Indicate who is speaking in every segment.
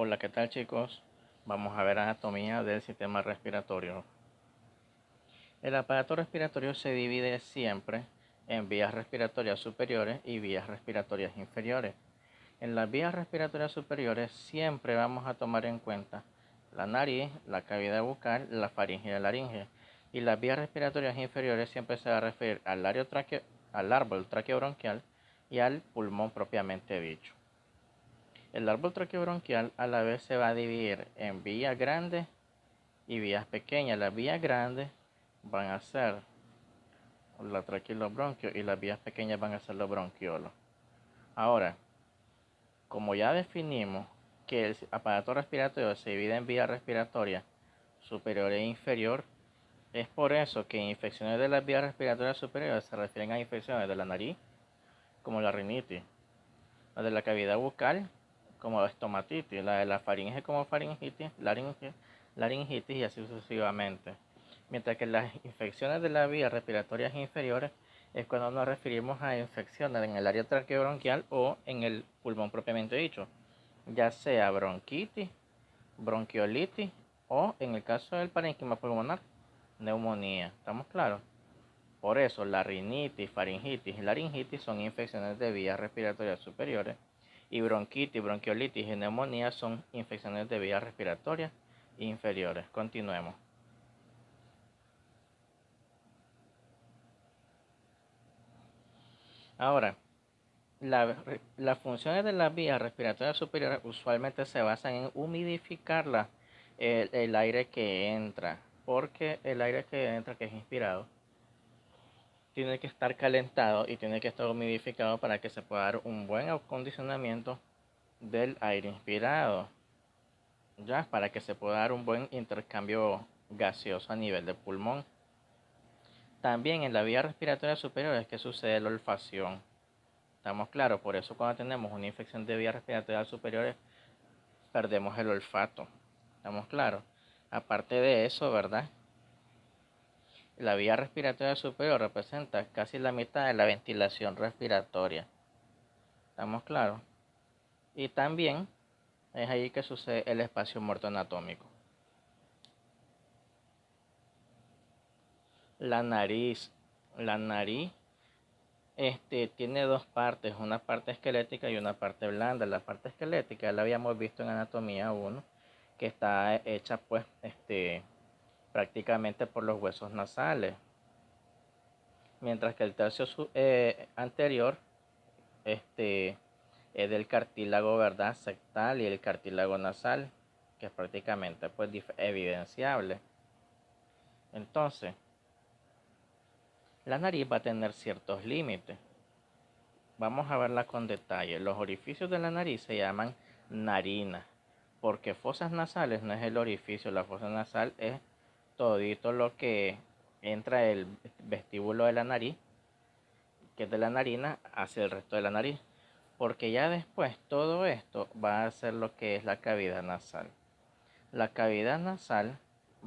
Speaker 1: Hola, ¿qué tal chicos? Vamos a ver anatomía del sistema respiratorio. El aparato respiratorio se divide siempre en vías respiratorias superiores y vías respiratorias inferiores. En las vías respiratorias superiores siempre vamos a tomar en cuenta la nariz, la cavidad bucal, la faringe y la laringe. Y las vías respiratorias inferiores siempre se va a referir al árbol traqueobronquial y al pulmón propiamente dicho. El árbol traqueobronquial a la vez se va a dividir en vías grandes y vías pequeñas. Las vías grandes van a ser la tráquea y los bronquios y las vías pequeñas van a ser los bronquiolos. Ahora, como ya definimos que el aparato respiratorio se divide en vía respiratoria superior e inferior, es por eso que infecciones de las vías respiratorias superiores se refieren a infecciones de la nariz, como la rinitis, la de la cavidad bucal, como estomatitis, la de la faringe como faringitis, laringitis y así sucesivamente. Mientras que las infecciones de las vías respiratorias inferiores es cuando nos referimos a infecciones en el área traqueobronquial o en el pulmón propiamente dicho, ya sea bronquitis, bronquiolitis o en el caso del parénquima pulmonar, neumonía. ¿Estamos claros? Por eso la rinitis, faringitis y laringitis son infecciones de vías respiratorias superiores y bronquitis, bronquiolitis y neumonía son infecciones de vías respiratorias inferiores. Continuemos. Ahora, las funciones de las vías respiratorias superiores usualmente se basan en humidificar el aire que entra, porque el aire que entra, que es inspirado, tiene que estar calentado y tiene que estar humidificado para que se pueda dar un buen acondicionamiento del aire inspirado, ya para que se pueda dar un buen intercambio gaseoso a nivel del pulmón. También en la vía respiratoria superior es que sucede la olfacción. ¿Estamos claros? Por eso cuando tenemos una infección de vías respiratorias superiores perdemos el olfato. ¿Estamos claros? Aparte de eso, ¿verdad? La vía respiratoria superior representa casi la mitad de la ventilación respiratoria. ¿Estamos claros? Y también es ahí que sucede el espacio muerto anatómico. La nariz. La nariz tiene dos partes, una parte esquelética y una parte blanda. La parte esquelética la habíamos visto en anatomía 1, que está hecha pues prácticamente por los huesos nasales. Mientras que el tercio anterior es del cartílago, ¿verdad?, septal y el cartílago nasal, que es prácticamente pues evidenciable. Entonces, la nariz va a tener ciertos límites. Vamos a verla con detalle. Los orificios de la nariz se llaman narinas, porque fosas nasales no es el orificio, la fosa nasal es todito lo que entra el vestíbulo de la nariz, que es de la narina, hacia el resto de la nariz, porque ya después todo esto va a ser lo que es la cavidad nasal. La cavidad nasal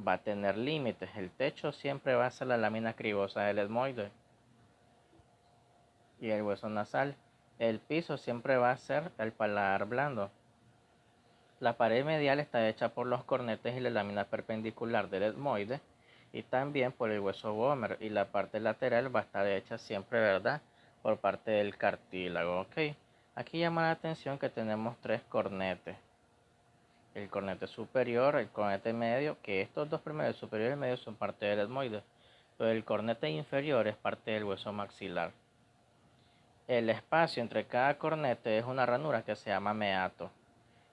Speaker 1: va a tener límites, el techo siempre va a ser la lámina cribosa del etmoide y el hueso nasal. El piso siempre va a ser el paladar blando. La pared medial está hecha por los cornetes y la lámina perpendicular del etmoide y también por el hueso Vomer, y la parte lateral va a estar hecha siempre, ¿verdad?, por parte del cartílago. Ok, aquí llama la atención que tenemos tres cornetes: el cornete superior, el cornete medio, que estos dos primeros, el superior y el medio, son parte del etmoide, pero el cornete inferior es parte del hueso maxilar. El espacio entre cada cornete es una ranura que se llama meato.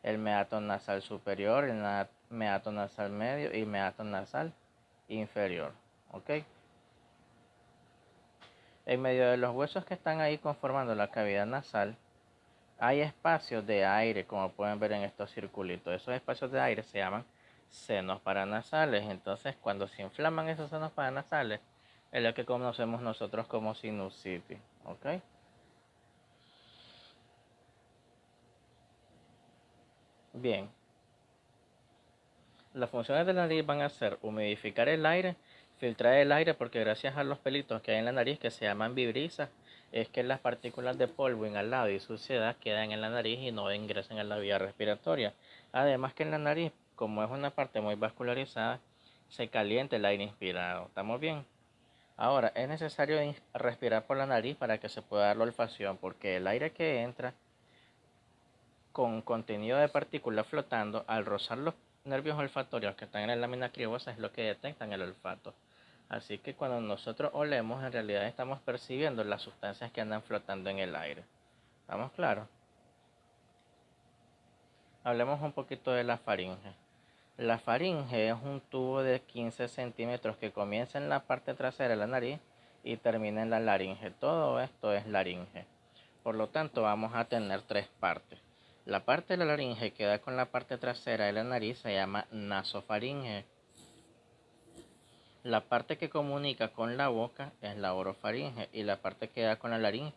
Speaker 1: El meato nasal superior, el meato nasal medio y meato nasal inferior. ¿Ok? En medio de los huesos que están ahí conformando la cavidad nasal, hay espacios de aire, como pueden ver en estos circulitos. Esos espacios de aire se llaman senos paranasales. Entonces, cuando se inflaman esos senos paranasales, es lo que conocemos nosotros como sinusitis. ¿Ok? Bien, las funciones de la nariz van a ser humidificar el aire, filtrar el aire, porque gracias a los pelitos que hay en la nariz que se llaman vibrisas, es que las partículas de polvo inhalado y suciedad quedan en la nariz y no ingresan a la vía respiratoria. Además que en la nariz, como es una parte muy vascularizada, se calienta el aire inspirado. ¿Estamos bien? Ahora, es necesario respirar por la nariz para que se pueda dar la olfacción, porque el aire que entra con contenido de partículas flotando, al rozar los nervios olfatorios que están en la lámina cribosa, es lo que detectan el olfato. Así que cuando nosotros olemos, en realidad estamos percibiendo las sustancias que andan flotando en el aire. ¿Estamos claros? Hablemos un poquito de la faringe. La faringe es un tubo de 15 centímetros que comienza en la parte trasera de la nariz y termina en la laringe. Todo esto es laringe. Por lo tanto, vamos a tener tres partes. La parte de la laringe que da con la parte trasera de la nariz se llama nasofaringe. La parte que comunica con la boca es la orofaringe y la parte que da con la laringe,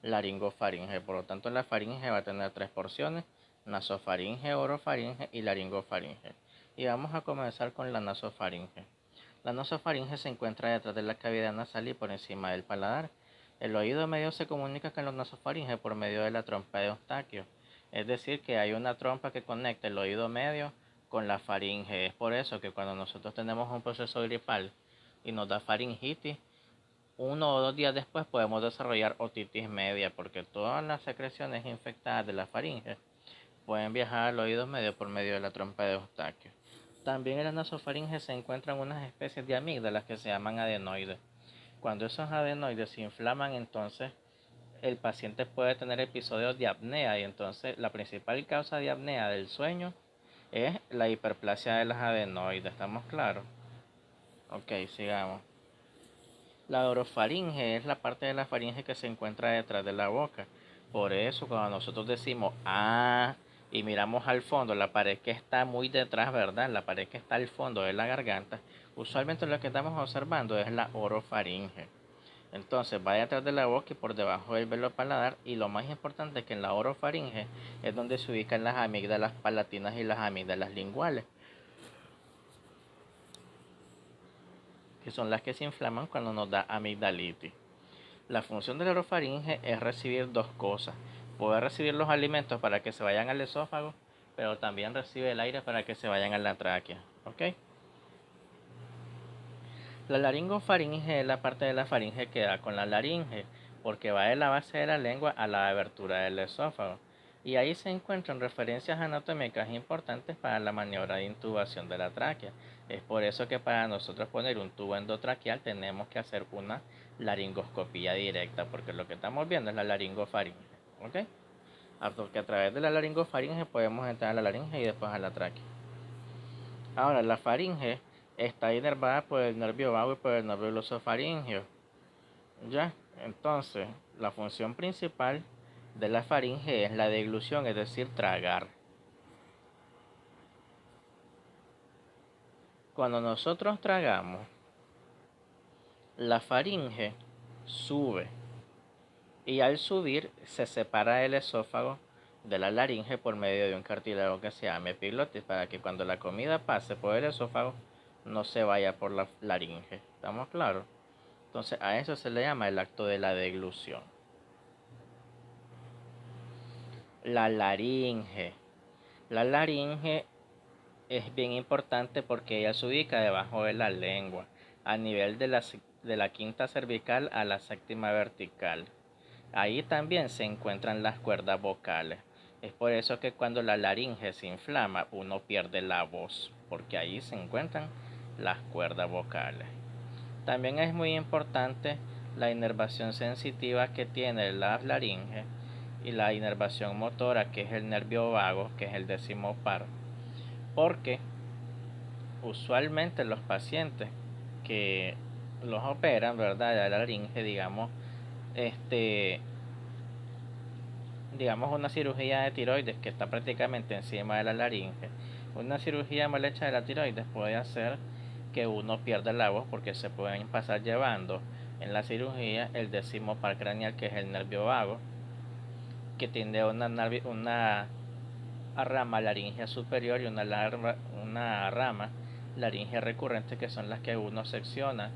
Speaker 1: laringofaringe. Por lo tanto, la faringe va a tener tres porciones: nasofaringe, orofaringe y laringofaringe. Y vamos a comenzar con la nasofaringe. La nasofaringe se encuentra detrás de la cavidad nasal y por encima del paladar. El oído medio se comunica con la nasofaringe por medio de la trompa de Eustaquio. Es decir, que hay una trompa que conecta el oído medio con la faringe. Es por eso que cuando nosotros tenemos un proceso gripal y nos da faringitis, 1 o 2 días después podemos desarrollar otitis media, porque todas las secreciones infectadas de la faringe pueden viajar al oído medio por medio de la trompa de Eustaquio. También en la nasofaringe se encuentran unas especies de amígdalas que se llaman adenoides. Cuando esos adenoides se inflaman, entonces el paciente puede tener episodios de apnea, y entonces la principal causa de apnea del sueño es la hiperplasia de las adenoides. ¿Estamos claros? Ok, sigamos. La orofaringe es la parte de la faringe que se encuentra detrás de la boca. Por eso cuando nosotros decimos ah y miramos al fondo, la pared que está muy detrás, ¿verdad? La pared que está al fondo de la garganta, usualmente lo que estamos observando es la orofaringe. Entonces va detrás de la boca y por debajo del velo paladar, y lo más importante es que en la orofaringe es donde se ubican las amígdalas palatinas y las amígdalas linguales, que son las que se inflaman cuando nos da amigdalitis. La función de la orofaringe es recibir dos cosas: poder recibir los alimentos para que se vayan al esófago, pero también recibe el aire para que se vayan a la tráquea. ¿Ok? La laringofaringe es la parte de la faringe que da con la laringe, porque va de la base de la lengua a la abertura del esófago. Y ahí se encuentran referencias anatómicas importantes para la maniobra de intubación de la tráquea. Es por eso que para nosotros poner un tubo endotraqueal tenemos que hacer una laringoscopía directa, porque lo que estamos viendo es la laringofaringe. ¿Ok? Porque a través de la laringofaringe podemos entrar a la laringe y después a la tráquea. Ahora, la faringe está inervada por el nervio vago y por el nervio glosofaringeo. ¿Ya? Entonces, la función principal de la faringe es la deglución, es decir, tragar. Cuando nosotros tragamos, la faringe sube, y al subir se separa el esófago de la laringe por medio de un cartílago que se llama epiglotis, para que cuando la comida pase por el esófago no se vaya por la laringe. ¿Estamos claros? Entonces a eso se le llama el acto de la deglución. La laringe. La laringe es bien importante porque ella se ubica debajo de la lengua, a nivel de la quinta cervical a la séptima vertical. Ahí también se encuentran las cuerdas vocales. Es por eso que cuando la laringe se inflama, uno pierde la voz, porque ahí se encuentran las cuerdas vocales. También es muy importante la inervación sensitiva que tiene la laringe y la inervación motora, que es el nervio vago, que es el décimo par, porque usualmente los pacientes que los operan, ¿verdad?, de la laringe, digamos una cirugía de tiroides que está prácticamente encima de la laringe, una cirugía mal hecha de la tiroides puede hacer que uno pierda la voz, porque se pueden pasar llevando en la cirugía el décimo par craneal, que es el nervio vago, que tiene una rama laringea superior y una rama laringea recurrente, que son las que uno secciona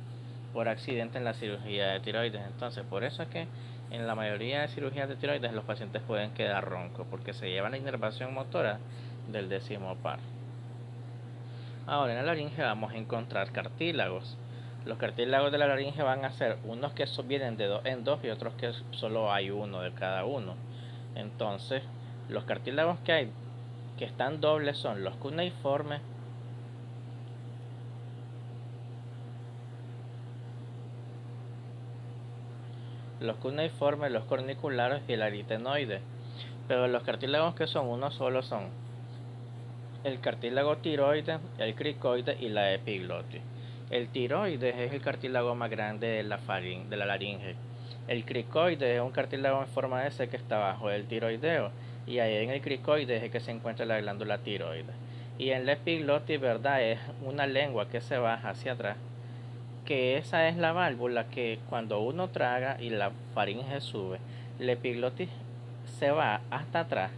Speaker 1: por accidente en la cirugía de tiroides. Entonces, por eso es que En la mayoría de cirugías de tiroides los pacientes pueden quedar roncos porque se llevan la inervación motora del décimo par. Ahora en la laringe vamos a encontrar cartílagos. Los cartílagos de la laringe van a ser unos que vienen de dos en dos y otros que solo hay uno de cada uno. Entonces, los cartílagos que hay que están dobles son los cuneiformes, los corniculares y el aritenoide. Pero los cartílagos que son uno solo son el cartílago tiroide, el cricoide y la epiglotis. El tiroides es el cartílago más grande de la laringe. El cricoide es un cartílago en forma de S que está bajo del tiroideo. Y ahí en el cricoide es el que se encuentra la glándula tiroide. Y en la epiglotis, ¿verdad? Es una lengua que se baja hacia atrás. Que esa es la válvula que cuando uno traga y la faringe sube, la epiglotis se va hasta atrás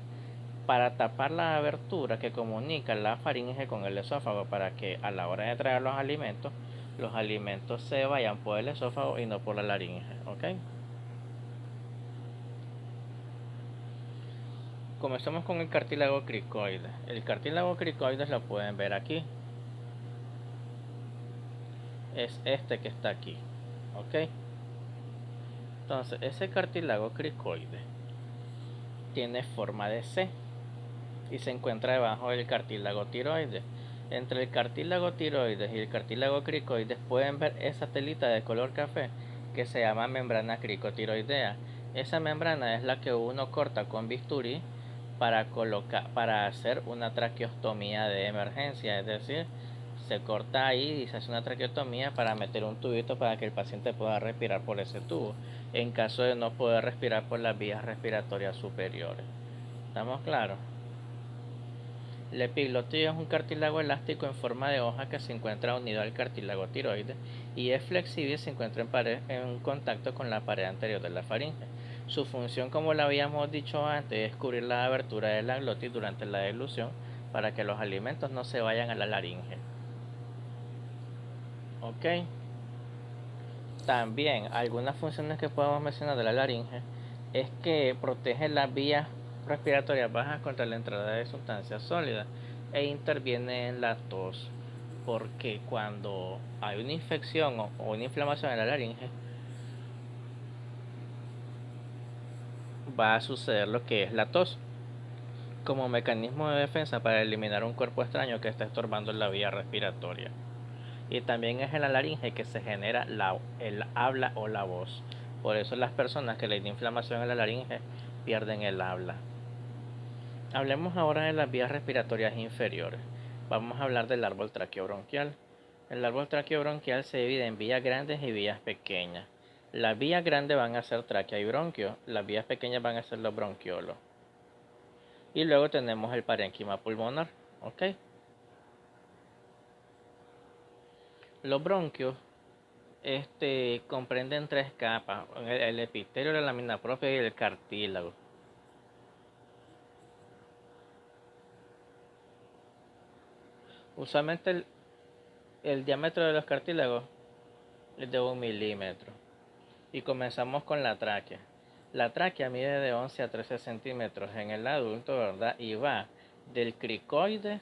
Speaker 1: para tapar la abertura que comunica la faringe con el esófago para que a la hora de tragar los alimentos se vayan por el esófago y no por la laringe, ¿ok? Comencemos con el cartílago cricoide. El cartílago cricoide lo pueden ver aquí. Es este que está aquí, ¿ok? Entonces, ese cartílago cricoide tiene forma de C y se encuentra debajo del cartílago tiroides. Entre el cartílago tiroides y el cartílago cricoides pueden ver esa telita de color café que se llama membrana cricotiroidea. Esa membrana es la que uno corta con bisturí para hacer una traqueostomía de emergencia, es decir, se corta ahí y se hace una traqueostomía para meter un tubito para que el paciente pueda respirar por ese tubo, en caso de no poder respirar por las vías respiratorias superiores. ¿Estamos claros? La epiglotis es un cartílago elástico en forma de hoja que se encuentra unido al cartílago tiroides y es flexible y se encuentra en contacto con la pared anterior de la faringe. Su función, como lo habíamos dicho antes, es cubrir la abertura de la glotis durante la dilución para que los alimentos no se vayan a la laringe. ¿Ok? También algunas funciones que podemos mencionar de la laringe es que protege las vías respiratorias bajas contra la entrada de sustancias sólidas e interviene en la tos, porque cuando hay una infección o una inflamación en la laringe va a suceder lo que es la tos como mecanismo de defensa para eliminar un cuerpo extraño que está estorbando la vía respiratoria. Y también es en la laringe que se genera el habla o la voz. Por eso las personas que les da inflamación en la laringe pierden el habla. Hablemos ahora de las vías respiratorias inferiores. Vamos a hablar del árbol traqueobronquial. El árbol traqueobronquial se divide en vías grandes y vías pequeñas. Las vías grandes van a ser tráquea y bronquio, las vías pequeñas van a ser los bronquiolos. Y luego tenemos el parénquima pulmonar, ¿ok? Los bronquios comprenden tres capas: el epitelio, la lámina propia y el cartílago. Usualmente el diámetro de los cartílagos es de 1 milímetro. Y comenzamos con la tráquea. La tráquea mide de 11 a 13 centímetros en el adulto, ¿verdad? Y va del cricoides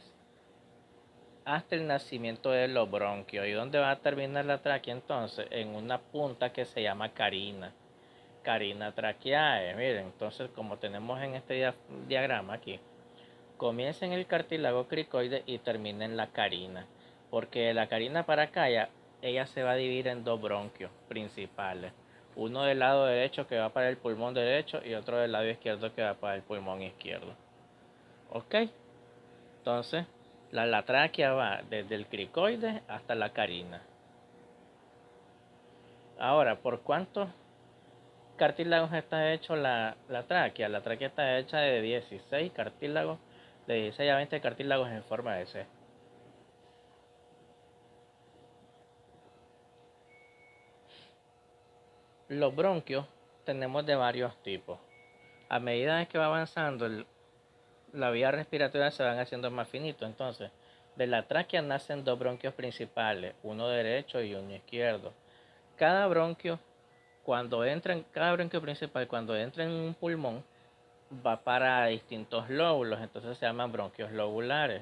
Speaker 1: hasta el nacimiento de los bronquios. ¿Y dónde va a terminar la tráquea entonces? En una punta que se llama carina. Carina traqueae. Miren, entonces como tenemos en este diagrama aquí, comienza en el cartílago cricoide y termina en la carina. Porque la carina para acá ella se va a dividir en dos bronquios principales. Uno del lado derecho que va para el pulmón derecho y otro del lado izquierdo que va para el pulmón izquierdo. ¿Ok? Entonces, la tráquea va desde el cricoide hasta la carina. Ahora, ¿por cuántos cartílagos está hecho la tráquea? La tráquea está hecha de 16 cartílagos, de 16 a 20 cartílagos en forma de C. Los bronquios tenemos de varios tipos. A medida que va avanzando la vía respiratoria se van haciendo más finitos. Entonces, de la tráquea nacen dos bronquios principales, uno derecho y uno izquierdo. Cada bronquio Cuando entra en cada bronquio principal, cuando entra en un pulmón, va para distintos lóbulos, entonces se llaman bronquios lobulares.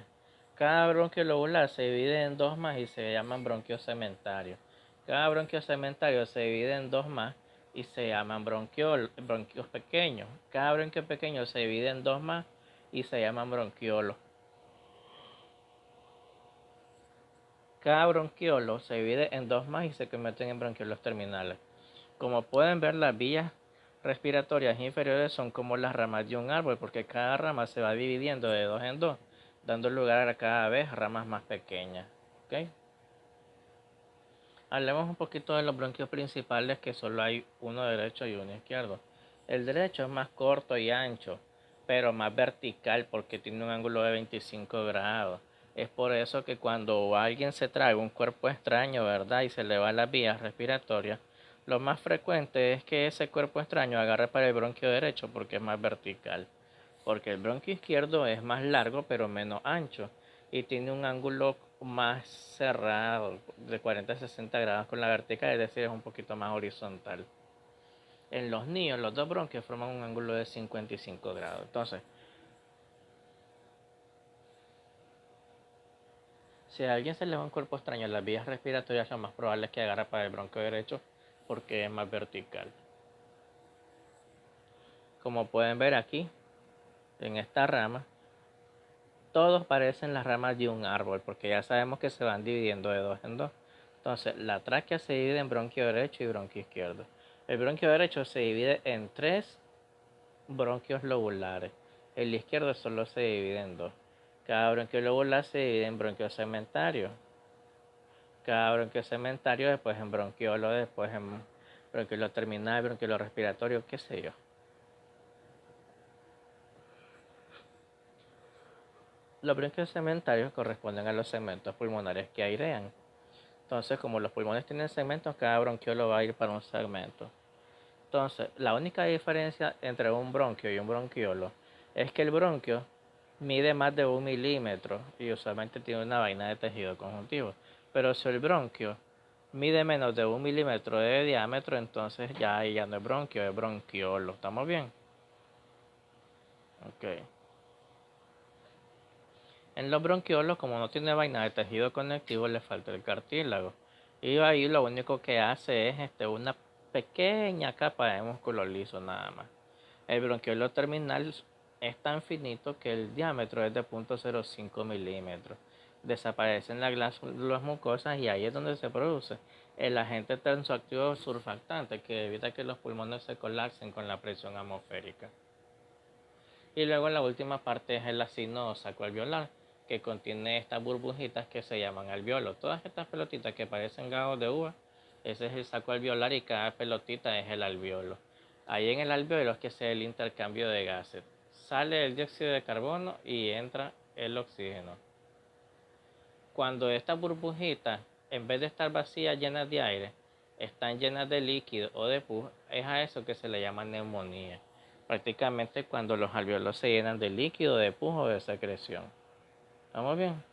Speaker 1: Cada bronquio lobular se divide en dos más y se llaman bronquios cementarios. Cada bronquio cementario se divide en dos más y se llaman bronquios pequeños. Cada bronquio pequeño se divide en dos más y se llaman bronquiolos. Cada bronquiolo se divide en dos más y se convierten en bronquiolos terminales. Como pueden ver, las vías respiratorias inferiores son como las ramas de un árbol, porque cada rama se va dividiendo de dos en dos, dando lugar a cada vez ramas más pequeñas. ¿Okay? Hablemos un poquito de los bronquios principales, que solo hay uno derecho y uno izquierdo. El derecho es más corto y ancho, pero más vertical porque tiene un ángulo de 25 grados. Es por eso que cuando alguien se traga un cuerpo extraño, ¿verdad? Y se le va las vías respiratorias, lo más frecuente es que ese cuerpo extraño agarre para el bronquio derecho porque es más vertical. Porque el bronquio izquierdo es más largo pero menos ancho y tiene un ángulo más cerrado de 40 a 60 grados con la vertical, es decir, es un poquito más horizontal. En los niños, los dos bronquios forman un ángulo de 55 grados. Entonces, si a alguien se le va un cuerpo extraño, las vías respiratorias son más probables que agarre para el bronquio derecho porque es más vertical. Como pueden ver aquí, en esta rama, todos parecen las ramas de un árbol porque ya sabemos que se van dividiendo de dos en dos. Entonces, la tráquea se divide en bronquio derecho y bronquio izquierdo. El bronquio derecho se divide en tres bronquios lobulares. El izquierdo solo se divide en dos. Cada bronquio lobular se divide en bronquio cementario. Cada bronquio cementario después en bronquiolo, después en bronquiolo terminal, bronquiolo respiratorio, qué sé yo. Los bronquios cementarios corresponden a los segmentos pulmonares que airean. Entonces, como los pulmones tienen segmentos, cada bronquiolo va a ir para un segmento. Entonces, la única diferencia entre un bronquio y un bronquiolo es que el bronquio mide más de 1 milímetro y usualmente tiene una vaina de tejido conjuntivo. Pero si el bronquio mide menos de 1 milímetro de diámetro, entonces ya no es bronquio, es bronquiolo. ¿Estamos bien? Ok. En los bronquiolos, como no tiene vaina de tejido conectivo, le falta el cartílago. Y ahí lo único que hace es una pequeña capa de músculo liso nada más. El bronquiolo terminal es tan finito que el diámetro es de 0.05 milímetros. Desaparecen las glándulas mucosas y ahí es donde se produce el agente tensoactivo surfactante que evita que los pulmones se colapsen con la presión atmosférica. Y luego la última parte es el acino sacoalveolar, que contiene estas burbujitas que se llaman alveolos. Todas estas pelotitas que parecen gajos de uva, ese es el saco alveolar y cada pelotita es el alveolo. Ahí en el alveolo es que se da el intercambio de gases. Sale el dióxido de carbono y entra el oxígeno. Cuando estas burbujitas, en vez de estar vacías llenas de aire, están llenas de líquido o de pus, es a eso que se le llama neumonía. Prácticamente cuando los alveolos se llenan de líquido, de pus o de secreción. ¿Estamos bien?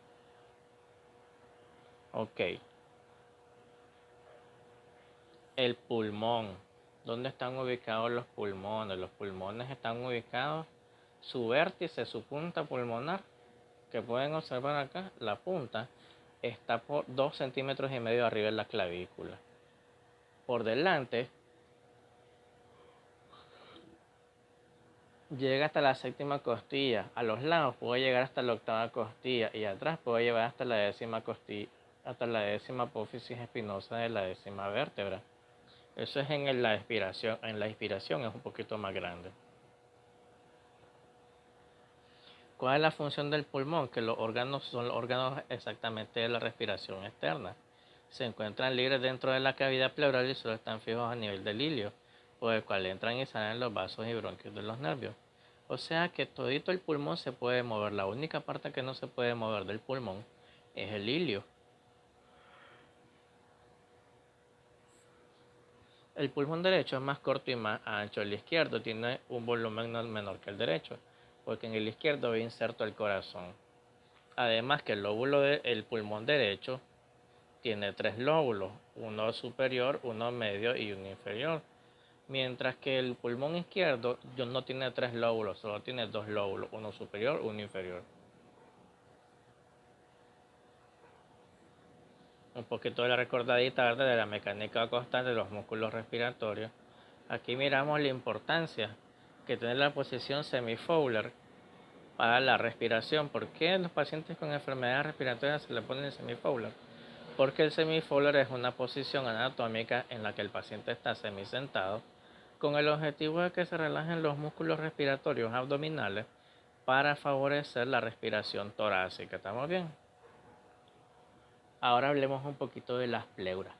Speaker 1: Ok. El pulmón. ¿Dónde están ubicados los pulmones? Los pulmones están ubicados, su vértice, su punta pulmonar, que pueden observar acá, la punta, está por 2 centímetros y medio arriba de la clavícula. Por delante, llega hasta la séptima costilla. A los lados puede llegar hasta la octava costilla y atrás puede llegar hasta la décima costilla, hasta la décima apófisis espinosa de la décima vértebra. Eso es en la expiración. En la inspiración es un poquito más grande. ¿Cuál es la función del pulmón? Que los órganos son los órganos exactamente de la respiración externa. Se encuentran libres dentro de la cavidad pleural y solo están fijos a nivel del hilio, por el cual entran y salen los vasos y bronquios de los nervios. O sea que todito el pulmón se puede mover. La única parte que no se puede mover del pulmón es el hilio. El pulmón derecho es más corto y más ancho. El izquierdo tiene un volumen menor que el derecho, porque en el izquierdo va inserto el corazón. Además que el lóbulo del pulmón derecho tiene tres lóbulos, uno superior, uno medio y uno inferior. Mientras que el pulmón izquierdo no tiene 3 lóbulos, solo tiene 2 lóbulos, uno superior, uno inferior. Un poquito de la recordadita de la mecánica constante de los músculos respiratorios. Aquí miramos la importancia que tiene la posición semifowler para la respiración. ¿Por qué los pacientes con enfermedades respiratorias se le ponen semifowler? Porque el semifowler es una posición anatómica en la que el paciente está semisentado con el objetivo de que se relajen los músculos respiratorios abdominales para favorecer la respiración torácica. ¿Estamos bien? Ahora hablemos un poquito de las pleuras.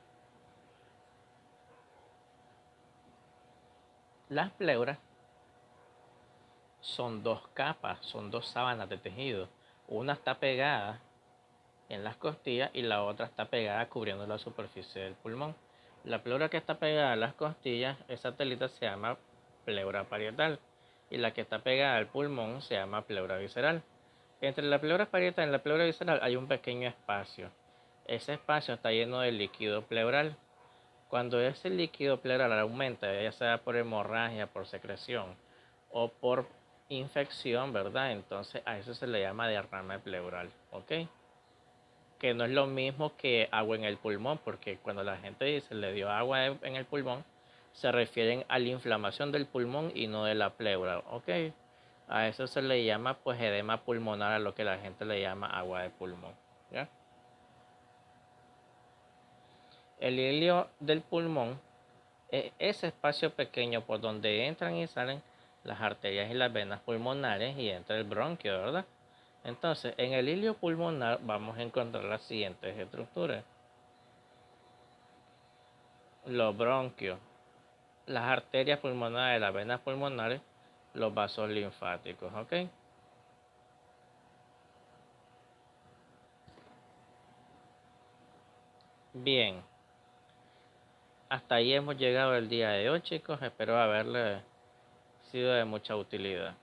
Speaker 1: Las pleuras son dos capas, son dos sábanas de tejido. Una está pegada en las costillas y la otra está pegada cubriendo la superficie del pulmón. La pleura que está pegada a las costillas, esa telita se llama pleura parietal, y la que está pegada al pulmón se llama pleura visceral. Entre la pleura parietal y la pleura visceral hay un pequeño espacio. Ese espacio está lleno de líquido pleural. Cuando ese líquido pleural aumenta, ya sea por hemorragia, por secreción o por infección, ¿verdad? Entonces a eso se le llama derrame pleural, ¿ok? Que no es lo mismo que agua en el pulmón, porque cuando la gente dice le dio agua en el pulmón, se refieren a la inflamación del pulmón y no de la pleura, ¿ok? A eso se le llama pues edema pulmonar, a lo que la gente le llama agua de pulmón, ¿ya? El hilio del pulmón es ese espacio pequeño por donde entran y salen las arterias y las venas pulmonares y entra el bronquio, ¿verdad? Entonces, en el hilio pulmonar vamos a encontrar las siguientes estructuras: los bronquios, las arterias pulmonares, las venas pulmonares, los vasos linfáticos, ¿ok? Bien, hasta ahí hemos llegado el día de hoy, chicos. Espero haberles sido de mucha utilidad.